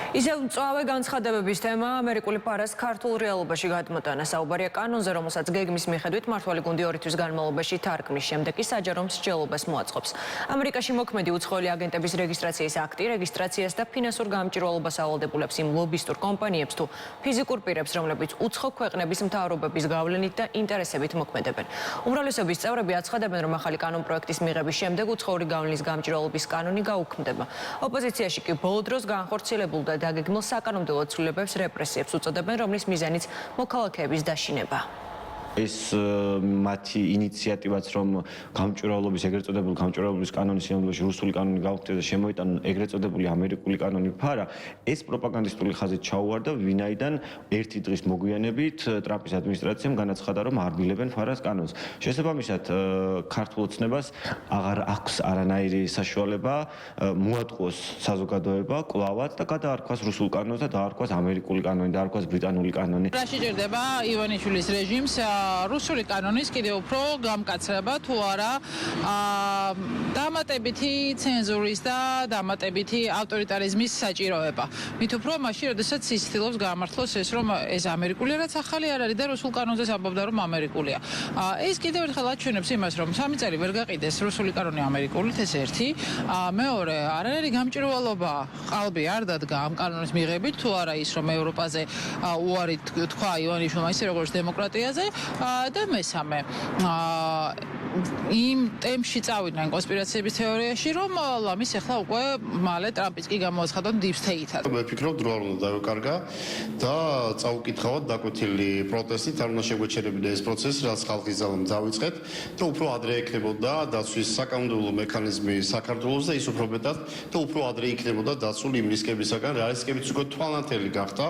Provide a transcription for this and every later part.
ისევ მწვავე განცხადებების თემა ამერიკული პარას ქართულ რეალობაში გადმოტანა. საუბარია კანონზე, რომელსაც გეგმის მიხედვით მმართველი გუნდი 2 თვის განმავლობაში თარგმნის შემდეგ კი საჯარო მსჯელობას მოაწყობს. ამერიკაში მოქმედი უცხოელი აგენტების რეგისტრაციის აქტი რეგისტრაციას და ფინანსურ გამჭვირვალობას ავალდებულებს იმ ლობისტურ კომპანიებს თუ ფიზიკურ პირებს, რომლებიც უცხო ქვეყნების მთავრობების გავლენით და ინტერესებით მოქმედებენ. უმრავლესობის წევრები აცხადებენ, რომ ახალი კანონპროექტის მიღების შემდეგ უცხოური გავლენის გამჭვირვალობის კანონი გაუქმდება. ოპოზიციაში კი ბოლო დროს განხორციელებულ და დაგეგმილ საკანონმდებლო ცვლილებებს რეპრესიებს უწოდებენ, რომლის მიზანიც მოქალაქეების დაშინება. ეს მათი ინიციატივაც, რომ გამჭვირვალობის ეგრეთ წოდებული გამჭვირვალობის კანონის სიამოვნებაში რუსული კანონი გაუქმდეს და შემოიტანონ ეგრეთ წოდებული ამერიკული კანონი ფარა, ეს პროპაგანდისტული ხაზით ჩაუვარდა, ვინაიდან ერთი დღის მოგვიანებით ტრამპის ადმინისტრაციამ განაცხადა, რომ არბილებენ ფარას კანონს. შესაბამისად, ქართულ ოცნებას აღარ აქვს არანაირი საშუალება მოატყუოს საზოგადოება კვლავად და გადაარქვას რუსულ კანონს და დაარქვას ამერიკული კანონი, დაარქვას ბრიტანული კანონი. რა შეჭირდება ივანიშვილის რეჟიმს რუსული კანონის კიდევ უფრო გამკაცრება თუ არა დამატებითი ცენზურის და დამატებითი ავტორიტარიზმის საჭიროება. მით უფრო მაშინ, როდესაც ის ცდილობს გამართლოს ეს, რომ ეს ამერიკული რაც ახალი არ არის და რუსულ კანონზე საბობდა, რომ ამერიკულია. ეს კიდევ ერთხელ აჩვენებს იმას, რომ 3 წელი ვერ გაყიდეს რუსული კანონი ამერიკულით, ეს ერთი. მეორე, არანაირი გამჭვირვალობა ყალბი არ დადგა ამ კანონის მიღებით, თუ არა ის, რომ ევროპაზე უარი თქვა ივანიშვილმა ისე როგორც დემოკრატიაზე. და მესამე იმ ტემში წავიდნენ კონსპირაციების თეორიაში, რომ ლამის ახლა უკვე მალე ტრამპიც კი გამოაცხადონ deep state-ად. მე ვფიქრობ, დრო არ უნდა დავეკარგა და წაუკითხავთ დაკვეთილი პროტესტით, არ უნდა შეგვეჩერებინა ეს პროცესი, რაც ხალხის ძალამ დავიწყეთ და უფრო ადრე ექნებოდა დაცვის საკანონმდებლო მექანიზმი საქართველოს და ის უფრო მეტად და უფრო ადრე იქნებოდა დაცული იმ რისკებისაგან, რა რისკებიც უკვე თვალნათელი გახდა.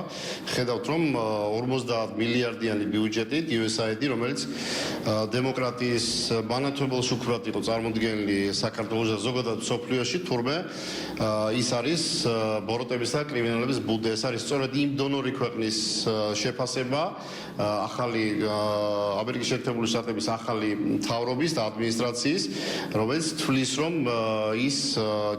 ხედავთ, რომ 50 მილიარდიანი ბიუჯეტით USAID, რომელიც დემოკრატიის მანათობელ შუქურად იყო წარმოდგენილი საქართველოს და ზოგადად მსოფლიოში, თურმე ის არის ბოროტების და კრიმინალების ბუდე. ეს არის სწორედ იმ დონორი ქვეყნის შეფასება ახალი ამერიკის შეერთებული შტატების ახალი მთავრობის და ადმინისტრაციის, რომელიც თვლის, რომ ის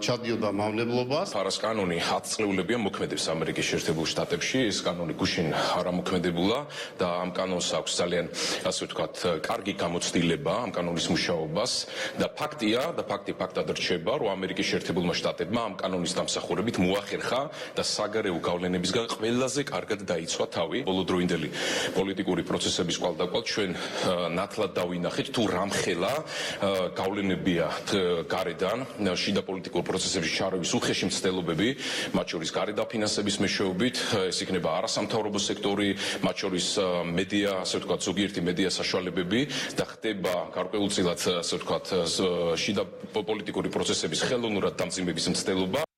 ჩადიოდა მავნებლობას. ფარას კანონი 10 წლეულებია მოქმედებს ამერიკის შეერთებულ შტატებში. ეს კანონი გუშინ არ ამოქმედებულა და ამ კანონს აქვს ძალიან, ასე ვთქვათ, კარგი გამოცდილება ამ კანონის მუშაობას და ფაქტია და ფაქტად რჩება, რომ ამერიკის შეერთებულმა შტატებმა ამ კანონის დამსახურებით მოახერხა და საგარეო გავლენებისგან ყველაზე კარგად დაიცვა თავი. ბოლოდროინდელი პოლიტიკური პროცესების კვალდაკვალ ჩვენ ნათლად დავინახეთ თუ რამხელა გავლენებია გარედან შიდა პოლიტიკურ პროცესებში ჩარევის უხეში მცდელობები, მათ შორის გარედაფინანსების მეშვეობით, ეს იქნება არასამთავრობო სექტორი, მათ შორის მედია, ასე ვთქვათ, ზოგიერთი მედია საშუალებები და ხდება გარკვეულწილად, ასე ვთქვათ, შიდა პოლიტიკური პროცესების ხელოვნურად დამძიმების მცდელობა.